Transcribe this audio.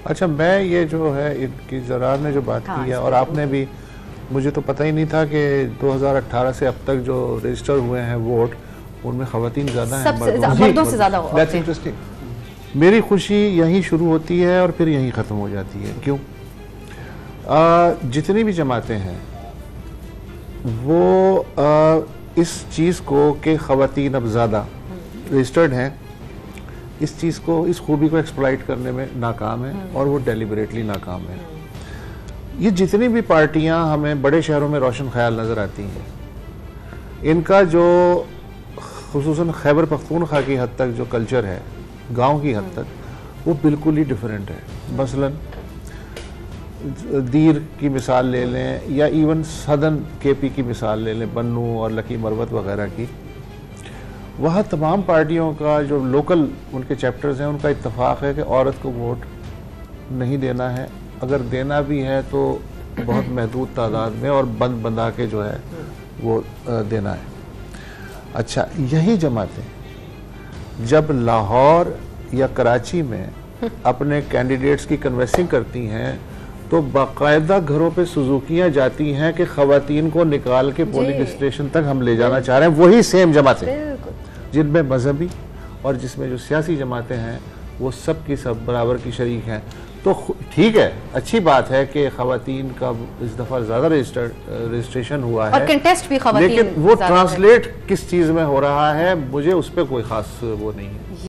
अच्छा, मैं ये जो है इनकी ज़रार ने जो बात की है और आपने भी, मुझे तो पता ही नहीं था कि 2018 से अब तक जो रजिस्टर हुए हैं वोट उनमें ख़वातीन ज़्यादा हैं मर्दों से ज़्यादा। That's interesting. मेरी खुशी यहीं शुरू होती है और फिर यहीं ख़त्म हो जाती है। क्यों? जितनी भी जमातें हैं वो इस चीज़ को कि ख़वातीन अब ज़्यादा रजिस्टर्ड हैं, इस चीज़ को, इस खूबी को एक्सप्लॉइट करने में नाकाम है और वो डेलिबरेटली नाकाम है। ये जितनी भी पार्टियां हमें बड़े शहरों में रोशन ख्याल नज़र आती हैं, इनका जो खुसूसन खैबर पख्तूनख्वा की हद तक जो कल्चर है, गांव की हद तक, वो बिल्कुल ही डिफरेंट है। मसलन दीर की मिसाल ले लें या इवन सदर्न केपी की मिसाल ले लें, बन्नू और लकी मरवत वगैरह की, वहाँ तमाम पार्टियों का जो लोकल उनके चैप्टर्स हैं उनका इत्तेफाक है कि औरत को वोट नहीं देना है, अगर देना भी है तो बहुत महदूद तादाद में और बंद बंदा के जो है वो देना है। अच्छा, यही जमातें जब लाहौर या कराची में अपने कैंडिडेट्स की कन्वेंसिंग करती हैं तो बाकायदा घरों पे सुजुकियाँ जाती हैं कि ख़वातीन को निकाल के पोलिंग स्टेशन तक हम ले जाना चाह रहे हैं। वही सेम जमातें जिनमें मजहबी और जिसमें जो सियासी जमातें हैं वो सब की सब बराबर की शरीक हैं। तो ठीक है, अच्छी बात है कि ख़वातीन का इस दफ़ा ज़्यादा रजिस्ट्रेशन हुआ है और कंटेस्ट भी ख़वातीन, लेकिन वो ट्रांसलेट किस चीज़ में हो रहा है, मुझे उस पर कोई ख़ास वो नहीं है।